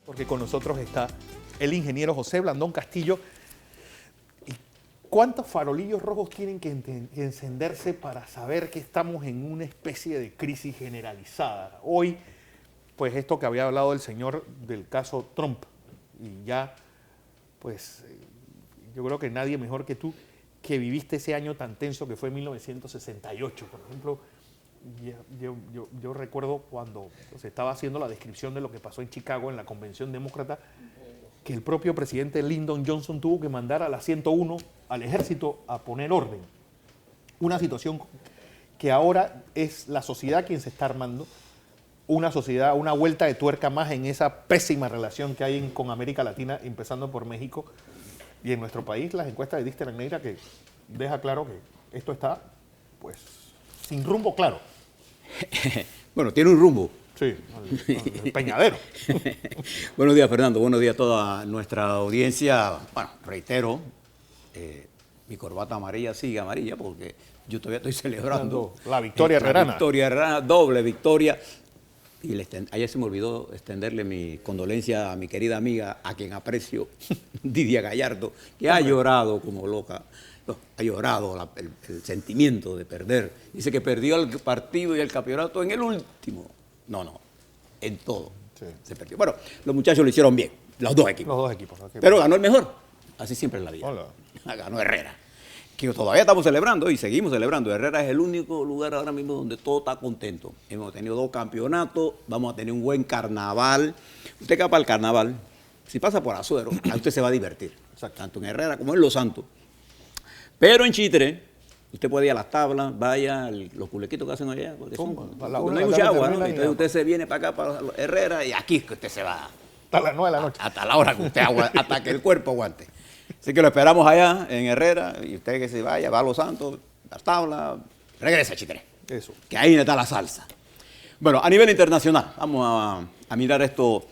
Porque con nosotros está el ingeniero José Blandón Castillo. ¿Y cuántos farolillos rojos tienen que encenderse para saber que estamos en una especie de crisis generalizada? Hoy, pues esto que había hablado el señor del caso Trump, y ya, pues yo creo que nadie mejor que tú, que viviste ese año tan tenso que fue 1968, por ejemplo. Yo recuerdo cuando se estaba haciendo la descripción de lo que pasó en Chicago en la Convención Demócrata, que el propio presidente Lyndon Johnson tuvo que mandar a la 101 al ejército a poner orden. Una situación que ahora es la sociedad quien se está armando, una sociedad, una vuelta de tuerca más en esa pésima relación que hay con América Latina, empezando por México. Y en nuestro país, las encuestas de Dister Negra que deja claro que esto está, pues, sin rumbo claro. Bueno, tiene un rumbo. Sí, el peñadero. Buenos días, Fernando. Buenos días a toda nuestra audiencia. Bueno, reitero, mi corbata amarilla sigue amarilla porque yo todavía estoy celebrando la victoria herrerana. La victoria herrerana, doble victoria. Y ayer se me olvidó extenderle mi condolencia a mi querida amiga, a quien aprecio, Didia Gallardo, que ha llorado como loca. No, ha llorado el sentimiento de perder. Dice que perdió el partido y el campeonato en el último. No, en todo. Sí. Se perdió. Bueno, los muchachos lo hicieron bien, los dos equipos. Los dos equipos. Pero ganó el mejor. Así siempre es la vida. Hola. Ganó Herrera. Que todavía estamos celebrando y seguimos celebrando. Herrera es el único lugar ahora mismo donde todo está contento. Hemos tenido 2 campeonatos, vamos a tener un buen carnaval. Usted capa el carnaval, si pasa por Azuero, a usted se va a divertir. Exacto. Tanto en Herrera como en Los Santos. Pero en Chitre, usted puede ir a las tablas, vaya, los culequitos que hacen allá, porque no hay mucha agua, ¿no? Entonces usted se viene para acá, para Herrera, y aquí es que usted se va. Hasta las 9 de la noche. Hasta la hora que usted aguante, hasta que el cuerpo aguante. Así que lo esperamos allá en Herrera, y usted que se vaya, va a Los Santos, las tablas, regresa a Chitre. Eso. Que ahí está la salsa. Bueno, a nivel internacional, vamos a mirar esto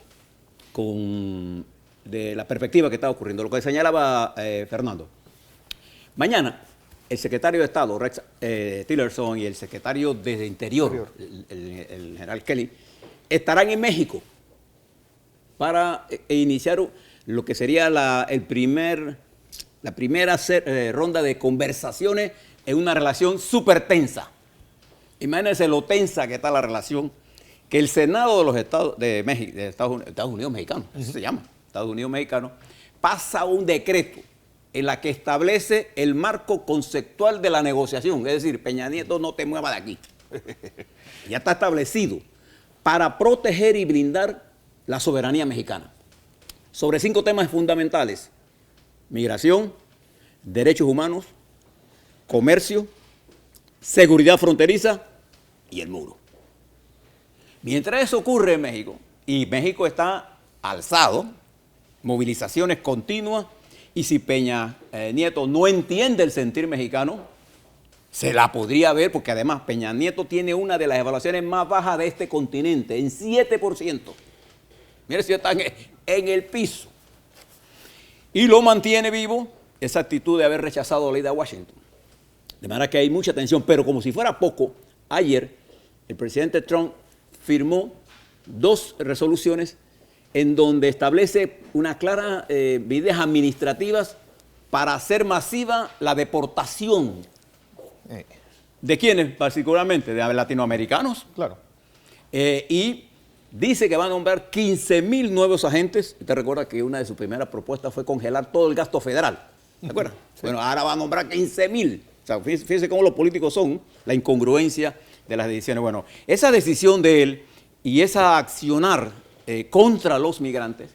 de la perspectiva que está ocurriendo. Lo que señalaba Fernando. Mañana, el secretario de Estado, Rex Tillerson, y el secretario de Interior, el general Kelly, estarán en México para iniciar lo que sería la primera ronda de conversaciones en una relación súper tensa. Imagínense lo tensa que está la relación, que el Senado de los Estados de México, de Estados Unidos mexicanos, así se llama, Estados Unidos mexicanos, pasa un decreto en la que establece el marco conceptual de la negociación. Es decir, Peña Nieto, no te muevas de aquí. Ya está establecido para proteger y blindar la soberanía mexicana. Sobre 5 temas fundamentales: migración, derechos humanos, comercio, seguridad fronteriza y el muro. Mientras eso ocurre en México, y México está alzado, movilizaciones continuas, y si Peña Nieto no entiende el sentir mexicano, se la podría ver, porque además Peña Nieto tiene una de las evaluaciones más bajas de este continente, en 7%. Mire si están en el piso. Y lo mantiene vivo esa actitud de haber rechazado la ida a Washington. De manera que hay mucha tensión, pero como si fuera poco, ayer el presidente Trump firmó 2 resoluciones en donde establece una clara medidas administrativas para hacer masiva la deportación. ¿De quiénes particularmente? De latinoamericanos. Claro. Y dice que va a nombrar 15.000 nuevos agentes. Usted recuerda que una de sus primeras propuestas fue congelar todo el gasto federal. ¿Se acuerdan? Sí. Bueno, ahora va a nombrar 15.000. O sea, fíjense cómo los políticos son, la incongruencia de las decisiones. Bueno, esa decisión de él y esa accionar contra los migrantes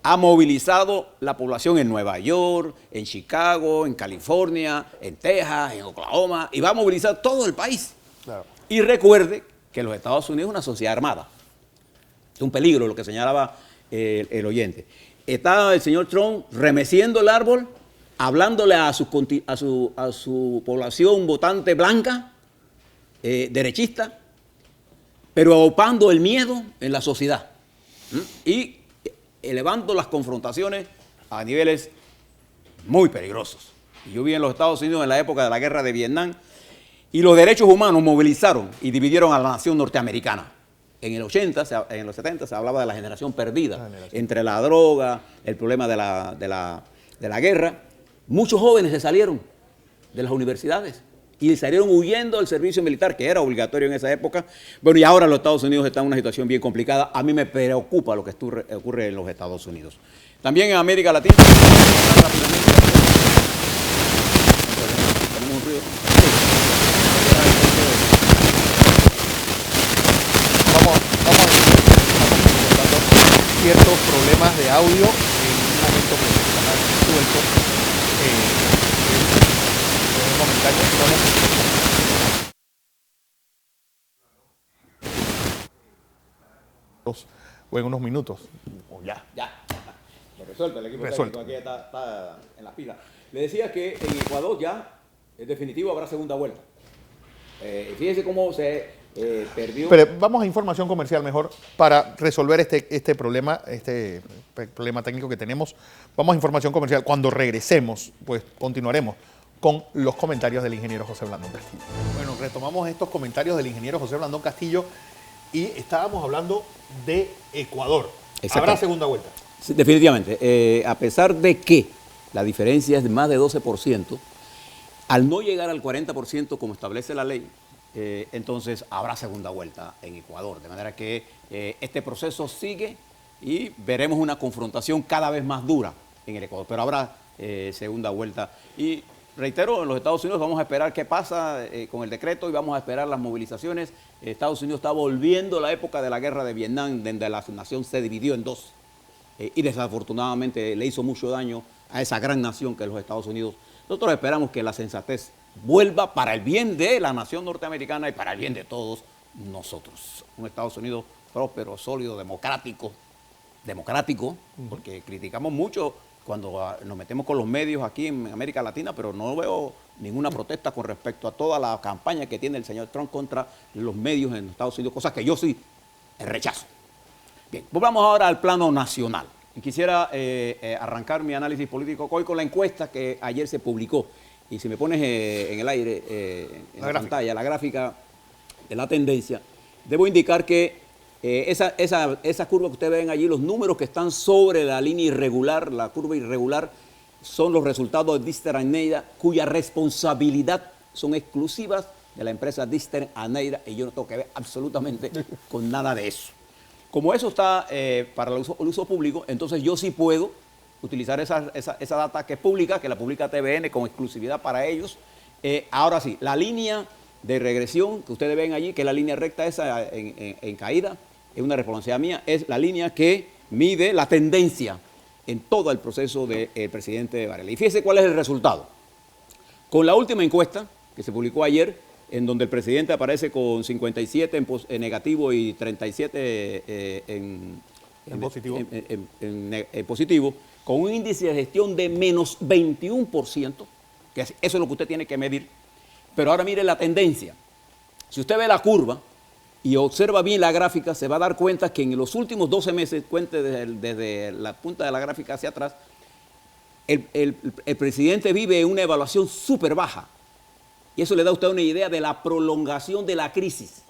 ha movilizado la población en Nueva York, en Chicago, en California, en Texas, en Oklahoma, y va a movilizar todo el país. Claro. Y recuerde que los Estados Unidos es una sociedad armada. Es un peligro lo que señalaba el oyente. Está el señor Trump remeciendo el árbol, hablándole a su población votante blanca, derechista, pero aupando el miedo en la sociedad. Y elevando las confrontaciones a niveles muy peligrosos. Yo viví en los Estados Unidos en la época de la guerra de Vietnam y los derechos humanos movilizaron y dividieron a la nación norteamericana. En el 80, en los 70 se hablaba de la generación perdida, La generación. entre la droga, el problema de la guerra. Muchos jóvenes se salieron de las universidades y salieron huyendo del servicio militar, que era obligatorio en esa época. Bueno, y ahora los Estados Unidos están en una situación bien complicada. A mí me preocupa lo que ocurre en los Estados Unidos. También en América Latina, rápidamente, tenemos un ruido. Vamos enfrentando ciertos problemas de audio en un momento que está suelto. Es momentáneo. O en unos minutos. O ya. Ya, lo resuelto, el equipo Resuelto. técnico aquí está en la pila. Le decía que en Ecuador ya, es definitivo, habrá segunda vuelta. Fíjense cómo se perdió. Pero vamos a información comercial mejor para resolver este problema técnico que tenemos. Vamos a información comercial. Cuando regresemos, pues continuaremos con los comentarios del ingeniero José Blandón Castillo. Bueno, retomamos estos comentarios del ingeniero José Blandón Castillo y estábamos hablando de Ecuador. ¿Habrá segunda vuelta? Sí, definitivamente. A pesar de que la diferencia es de más de 12%, al no llegar al 40% como establece la ley, entonces habrá segunda vuelta en Ecuador. De manera que este proceso sigue y veremos una confrontación cada vez más dura en el Ecuador. Pero habrá segunda vuelta. Y reitero, en los Estados Unidos vamos a esperar qué pasa con el decreto y vamos a esperar las movilizaciones. Estados Unidos está volviendo a la época de la guerra de Vietnam, donde la nación se dividió en dos. Y desafortunadamente le hizo mucho daño a esa gran nación que es los Estados Unidos. Nosotros esperamos que la sensatez vuelva para el bien de la nación norteamericana y para el bien de todos nosotros. Un Estados Unidos próspero, sólido, democrático, porque criticamos mucho cuando nos metemos con los medios aquí en América Latina, pero no veo ninguna protesta con respecto a toda la campaña que tiene el señor Trump contra los medios en Estados Unidos, cosas que yo sí rechazo. Bien, volvamos ahora al plano nacional. Y quisiera arrancar mi análisis político hoy con la encuesta que ayer se publicó. Y si me pones en el aire, en la pantalla, la gráfica de la tendencia, debo indicar que esa curva que ustedes ven allí, los números que están sobre la línea irregular, la curva irregular, son los resultados de Dister and Neira, cuya responsabilidad son exclusivas de la empresa Dister and Neira, y yo no tengo que ver absolutamente con nada de eso. Como eso está para el uso público, entonces yo sí puedo utilizar esa data que es pública, que la publica TVN con exclusividad para ellos. Ahora sí, la línea de regresión que ustedes ven allí, que es la línea recta esa en caída, es una responsabilidad mía, es la línea que mide la tendencia en todo el proceso del presidente Varela. Y fíjese cuál es el resultado. Con la última encuesta que se publicó ayer, en donde el presidente aparece con 57 en negativo y 37 en positivo, con un índice de gestión de menos 21%, que eso es lo que usted tiene que medir. Pero ahora mire la tendencia. Si usted ve la curva y observa bien la gráfica, se va a dar cuenta que en los últimos 12 meses, cuente desde la punta de la gráfica hacia atrás, el presidente vive en una evaluación súper baja. Y eso le da a usted una idea de la prolongación de la crisis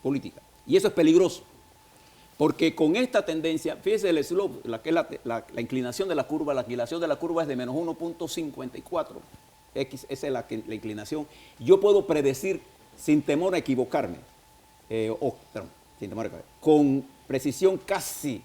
política. Y eso es peligroso. Porque con esta tendencia, fíjese el slope, la inclinación de la curva es de menos 1.54. X, esa es la inclinación. Yo puedo predecir sin temor a equivocarme, con precisión casi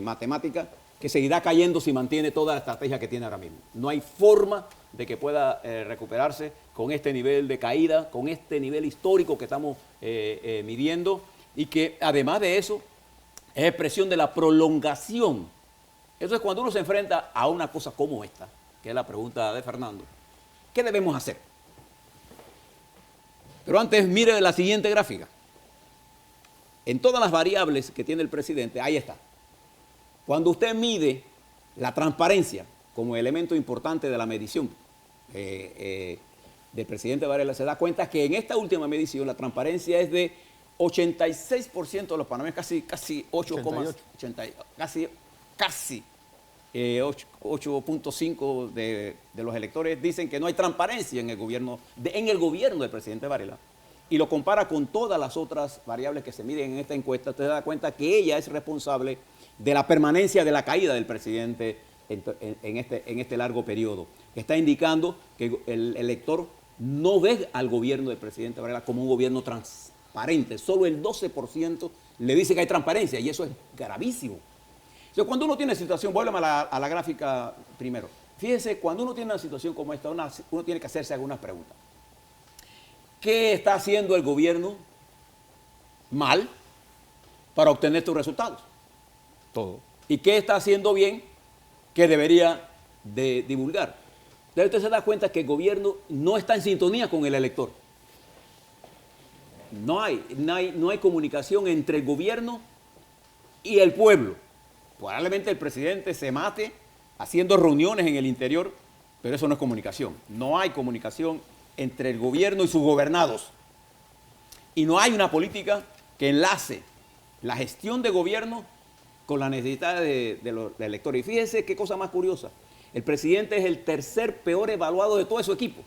matemática, que seguirá cayendo si mantiene toda la estrategia que tiene ahora mismo. No hay forma de que pueda recuperarse con este nivel de caída, con este nivel histórico que estamos midiendo, y que además de eso es expresión de la prolongación. Eso es cuando uno se enfrenta a una cosa como esta, que es la pregunta de Fernando. ¿Qué debemos hacer? Pero antes mire la siguiente gráfica. En todas las variables que tiene el presidente, ahí está. Cuando usted mide la transparencia como elemento importante de la medición del presidente Varela, se da cuenta que en esta última medición la transparencia es de 86% de los panameños, casi 8.5 de los electores dicen que no hay transparencia en el gobierno del presidente Varela. y lo compara con todas las otras variables que se miden en esta encuesta, usted se da cuenta que ella es responsable de la permanencia de la caída del presidente en este largo periodo. Está indicando que el elector no ve al gobierno del presidente Varela como un gobierno transparente. Solo el 12% le dice que hay transparencia y eso es gravísimo. Entonces, cuando uno tiene una situación, vuelve a la gráfica primero. Fíjense, cuando uno tiene una situación como esta, uno tiene que hacerse algunas preguntas. ¿Qué está haciendo el gobierno mal para obtener estos resultados? Todo. ¿Y qué está haciendo bien que debería de divulgar? Entonces usted se da cuenta que el gobierno no está en sintonía con el elector. No hay comunicación entre el gobierno y el pueblo. Probablemente el presidente se mate haciendo reuniones en el interior, pero eso no es comunicación. No hay comunicación entre el gobierno y sus gobernados. Y no hay una política que enlace la gestión de gobierno con las necesidades de los electores. Y fíjense qué cosa más curiosa. El presidente es el tercer peor evaluado de todo su equipo.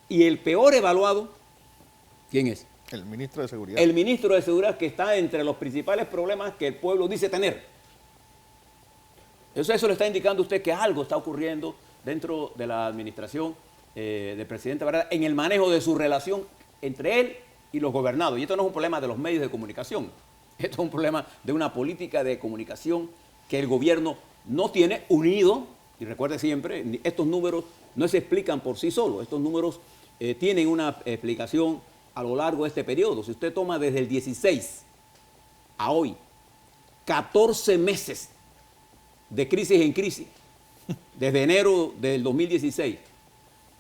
Y el peor evaluado, ¿quién es? El ministro de Seguridad. El ministro de Seguridad, que está entre los principales problemas que el pueblo dice tener. Eso le está indicando a usted que algo está ocurriendo dentro de la administración del presidente Varela en el manejo de su relación entre él y los gobernados. Y esto no es un problema de los medios de comunicación. Esto es un problema de una política de comunicación que el gobierno no tiene unido. Y recuerde siempre, estos números no se explican por sí solos. Estos números tienen una explicación a lo largo de este periodo. Si usted toma desde el 16 a hoy, 14 meses de crisis en crisis, desde enero del 2016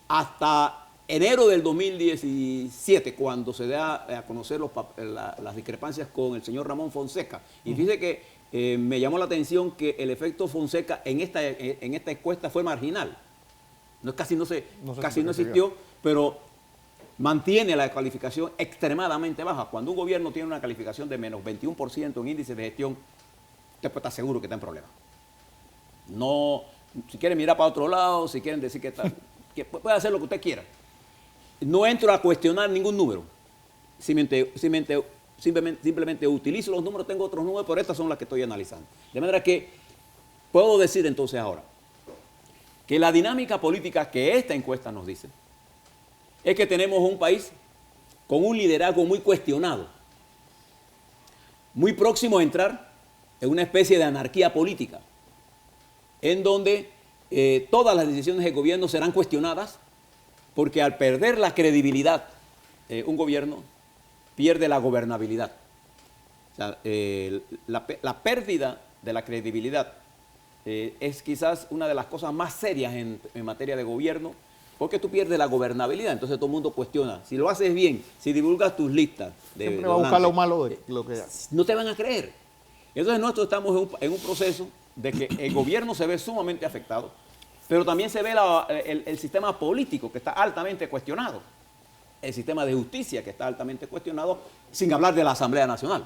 hasta enero del 2017, cuando se da a conocer las discrepancias con el señor Ramón Fonseca. Y fíjese que me llamó la atención que el efecto Fonseca en esta encuesta fue marginal. Casi no existió, pero mantiene la calificación extremadamente baja. Cuando un gobierno tiene una calificación de menos 21% en índice de gestión, usted puede estar seguro que está en problemas. No, si quieren mirar para otro lado, si quieren decir que puede hacer lo que usted quiera. No entro a cuestionar ningún número. Simplemente utilizo los números, tengo otros números, pero estas son las que estoy analizando. De manera que puedo decir entonces ahora que la dinámica política que esta encuesta nos dice es que tenemos un país con un liderazgo muy cuestionado, muy próximo a entrar en una especie de anarquía política, en donde todas las decisiones del gobierno serán cuestionadas, porque al perder la credibilidad, un gobierno pierde la gobernabilidad. O sea, la pérdida de la credibilidad es quizás una de las cosas más serias en materia de gobierno, porque tú pierdes la gobernabilidad. Entonces todo el mundo cuestiona. Si lo haces bien, si divulgas tus listas de siempre va a buscar lo malo de lo que haces. No te van a creer. Entonces nosotros estamos en un proceso de que el gobierno se ve sumamente afectado, pero también se ve el sistema político que está altamente cuestionado, el sistema de justicia que está altamente cuestionado, sin hablar de la Asamblea Nacional.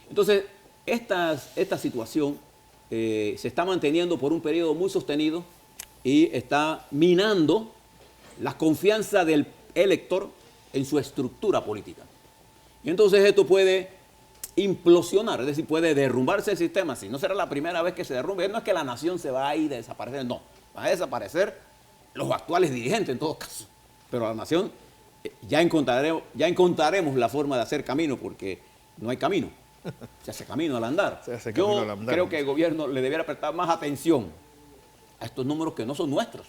Entonces, esta situación se está manteniendo por un periodo muy sostenido y está minando la confianza del elector en su estructura política. Y entonces esto puede implosionar, es decir, puede derrumbarse el sistema. Si no será la primera vez que se derrumbe, no es que la nación se va a ir a desaparecer, no, van a desaparecer los actuales dirigentes en todo caso, pero la nación ya encontraremos la forma de hacer camino, porque no hay camino, se hace camino al andar. Yo creo que el gobierno le debiera prestar más atención a estos números que no son nuestros.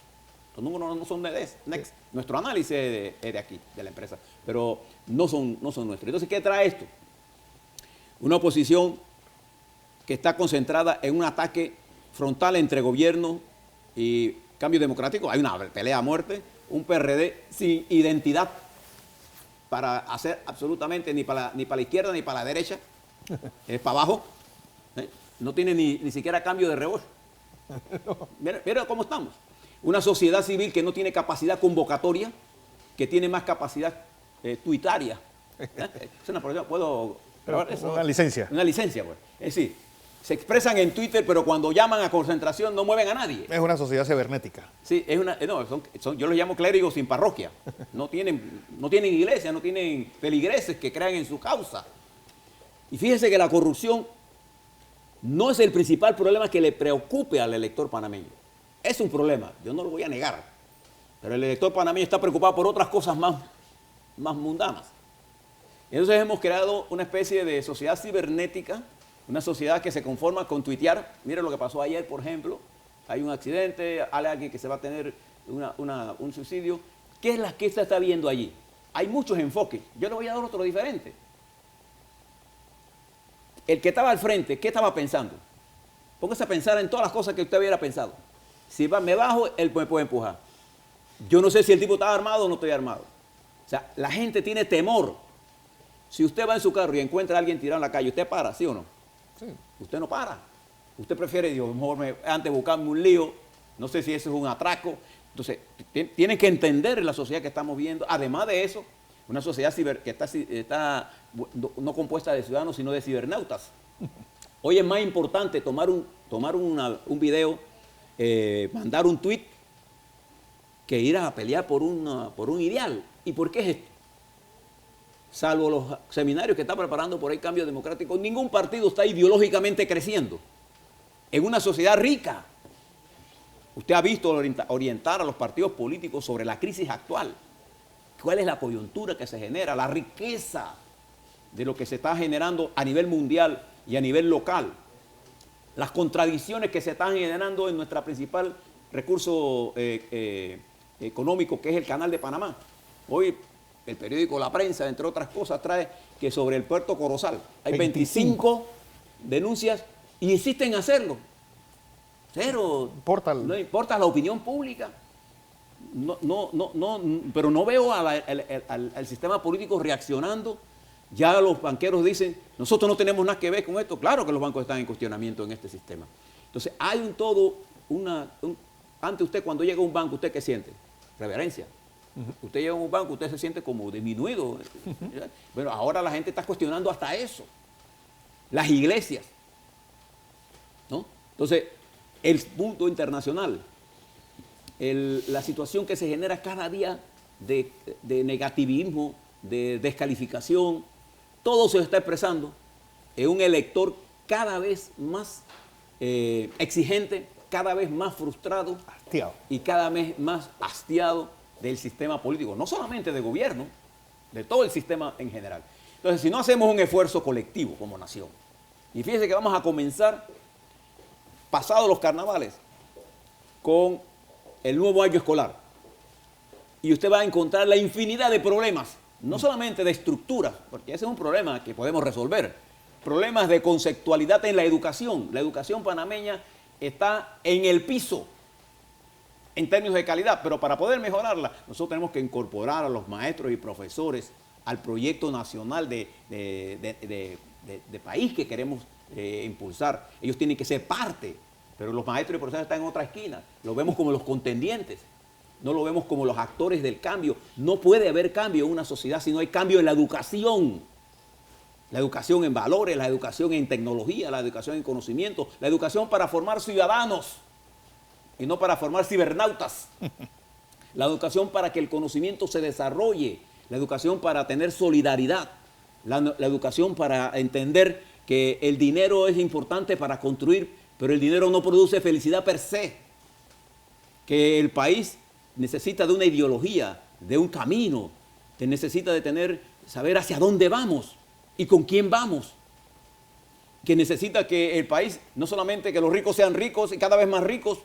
Los números no son de Next. Nuestro análisis es de aquí, de la empresa, pero no son nuestros. Entonces, ¿qué trae esto? Una oposición que está concentrada en un ataque frontal entre gobierno y cambio democrático. Hay una pelea a muerte, un PRD sin identidad para hacer absolutamente ni para la izquierda ni para la derecha, es para abajo, no tiene ni siquiera cambio de rebote. Mira cómo estamos. Una sociedad civil que no tiene capacidad convocatoria, que tiene más capacidad tuitaria. Es una prueba, ¿puedo grabar eso? Una licencia. Una licencia, pues. Es decir, se expresan en Twitter, pero cuando llaman a concentración no mueven a nadie. Es una sociedad cibernética. Sí, yo los llamo clérigos sin parroquia. No tienen iglesia, no tienen feligreses que crean en su causa. Y fíjese que la corrupción no es el principal problema que le preocupe al elector panameño. Es un problema, yo no lo voy a negar. Pero el elector panameño está preocupado por otras cosas más mundanas. Entonces hemos creado una especie de sociedad cibernética, una sociedad que se conforma con tuitear. Mira lo que pasó ayer, por ejemplo. Hay un accidente, hay alguien que se va a tener un suicidio. ¿Qué es la que se está viendo allí? Hay muchos enfoques. Yo le voy a dar otro diferente. El que estaba al frente, ¿qué estaba pensando? Póngase a pensar en todas las cosas que usted hubiera pensado. Si me bajo, él me puede empujar. Yo no sé si el tipo estaba armado o no estoy armado. O sea, la gente tiene temor. Si usted va en su carro y encuentra a alguien tirado en la calle, ¿usted para, sí o no? Sí. Usted no para. Usted prefiere, Dios, mejor antes buscarme un lío. No sé si eso es un atraco. Entonces, tienen que entender la sociedad que estamos viendo. Además de eso, una sociedad que está no compuesta de ciudadanos, sino de cibernautas. Hoy es más importante tomar un video, mandar un tweet, que ir a pelear por un ideal. ¿Y por qué es esto? Salvo los seminarios que está preparando por ahí Cambio Democrático, ningún partido está ideológicamente creciendo. En una sociedad rica, usted ha visto orientar a los partidos políticos sobre la crisis actual. ¿Cuál es la coyuntura que se genera? La riqueza de lo que se está generando a nivel mundial y a nivel local. Las contradicciones que se están generando en nuestro principal recurso económico, que es el Canal de Panamá. Hoy el periódico La Prensa, entre otras cosas, trae que sobre el puerto Corozal hay 25 denuncias y insisten en hacerlo. Cero. No importa la opinión pública. Pero no veo al sistema político reaccionando. Ya los banqueros dicen, nosotros no tenemos nada que ver con esto. Claro que los bancos están en cuestionamiento en este sistema. Entonces, hay ante usted, cuando llega a un banco, ¿usted qué siente? Reverencia. Usted llega a un banco, usted se siente como disminuido. Bueno, ahora la gente está cuestionando hasta eso. Las iglesias, ¿no? Entonces, el punto internacional, la situación que se genera cada día de negativismo, de descalificación, todo se está expresando en un elector cada vez más exigente, cada vez más frustrado y cada vez más hastiado del sistema político, no solamente de gobierno, de todo el sistema en general. Entonces, si no hacemos un esfuerzo colectivo como nación, y fíjense que vamos a comenzar, pasados los carnavales, con el nuevo año escolar, y usted va a encontrar la infinidad de problemas, no solamente de estructura, porque ese es un problema que podemos resolver, problemas de conceptualidad en la educación. La educación panameña está en el piso en términos de calidad, pero para poder mejorarla, nosotros tenemos que incorporar a los maestros y profesores al proyecto nacional de país que queremos impulsar. Ellos tienen que ser parte, pero los maestros y profesores están en otra esquina. Los vemos como los contendientes, no lo vemos como los actores del cambio. No puede haber cambio en una sociedad si no hay cambio en la educación. La educación en valores, la educación en tecnología, la educación en conocimiento, la educación para formar ciudadanos y no para formar cibernautas. La educación para que el conocimiento se desarrolle, la educación para tener solidaridad, la educación para entender que el dinero es importante para construir, pero el dinero no produce felicidad per se, que el país necesita de una ideología, de un camino, que necesita de saber hacia dónde vamos y con quién vamos, que necesita que el país, no solamente que los ricos sean ricos y cada vez más ricos,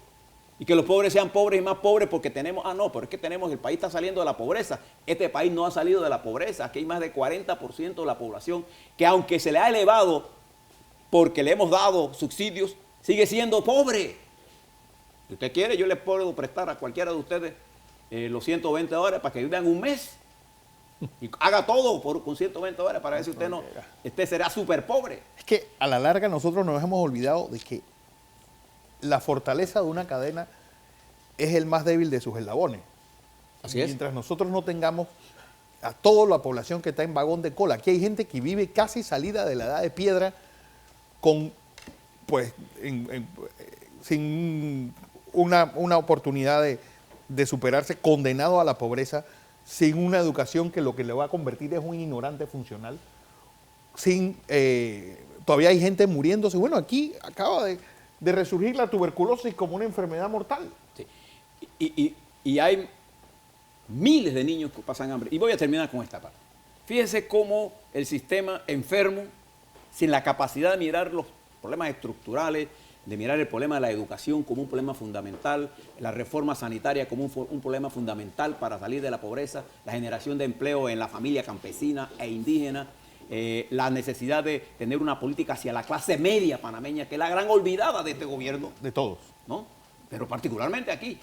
y que los pobres sean pobres y más pobres porque tenemos, pero es que el país está saliendo de la pobreza. Este país no ha salido de la pobreza. Aquí hay más de 40% de la población que, aunque se le ha elevado porque le hemos dado subsidios, sigue siendo pobre. Si usted quiere, yo le puedo prestar a cualquiera de ustedes los 120 dólares para que vivan un mes y haga todo con 120 dólares para ver si usted será súper pobre. Es que a la larga nosotros nos hemos olvidado de que la fortaleza de una cadena es el más débil de sus eslabones. Así es. Mientras nosotros no tengamos a toda la población que está en vagón de cola. Aquí hay gente que vive casi salida de la edad de piedra con pues sin una oportunidad de superarse, condenado a la pobreza, sin una educación que lo que le va a convertir es un ignorante funcional, todavía hay gente muriéndose. Bueno, aquí acaba de resurgir la tuberculosis como una enfermedad mortal. Sí. Y hay miles de niños que pasan hambre. Y voy a terminar con esta parte. Fíjense cómo el sistema enfermo, sin la capacidad de mirar los problemas estructurales, de mirar el problema de la educación como un problema fundamental, la reforma sanitaria como un problema fundamental para salir de la pobreza, la generación de empleo en la familia campesina e indígena, la necesidad de tener una política hacia la clase media panameña, que es la gran olvidada de este gobierno. De todos. ¿No? Pero particularmente aquí,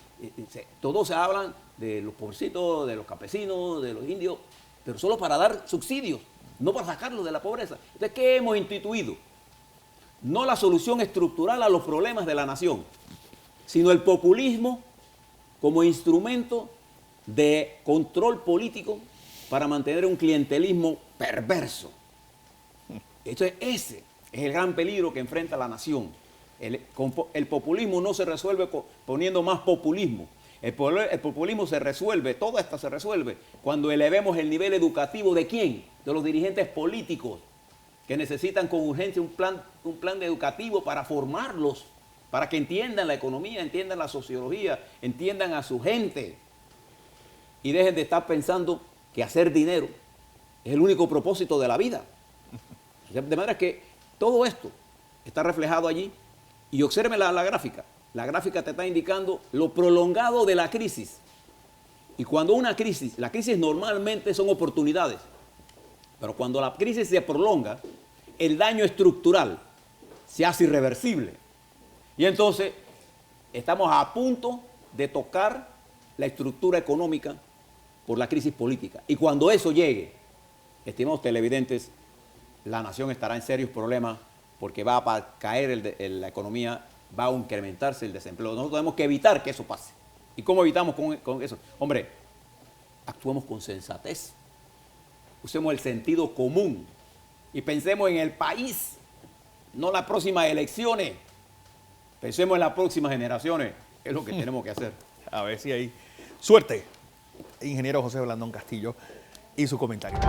todos se hablan de los pobrecitos, de los campesinos, de los indios, pero solo para dar subsidios, no para sacarlos de la pobreza. Entonces, ¿qué hemos instituido? No la solución estructural a los problemas de la nación, sino el populismo como instrumento de control político para mantener un clientelismo perverso. Entonces, ese es el gran peligro que enfrenta la nación. El populismo no se resuelve poniendo más populismo. El populismo se resuelve, toda esta se resuelve, cuando elevemos el nivel educativo ¿de quién? De los dirigentes políticos, que necesitan con urgencia un plan educativo para formarlos, para que entiendan la economía, entiendan la sociología, entiendan a su gente y dejen de estar pensando que hacer dinero es el único propósito de la vida. De manera que todo esto está reflejado allí y observe la gráfica. La gráfica te está indicando lo prolongado de la crisis. Y cuando la crisis normalmente son oportunidades, pero cuando la crisis se prolonga, el daño estructural se hace irreversible. Y entonces estamos a punto de tocar la estructura económica por la crisis política. Y cuando eso llegue, estimados televidentes, la nación estará en serios problemas porque va a caer la economía, va a incrementarse el desempleo. Nosotros tenemos que evitar que eso pase. ¿Y cómo evitamos con eso? Hombre, actuemos con sensatez. Usemos el sentido común y pensemos en el país, no las próximas elecciones. Pensemos en las próximas generaciones. Es lo que tenemos que hacer. A ver si hay suerte. Ingeniero José Blandón Castillo y su comentario.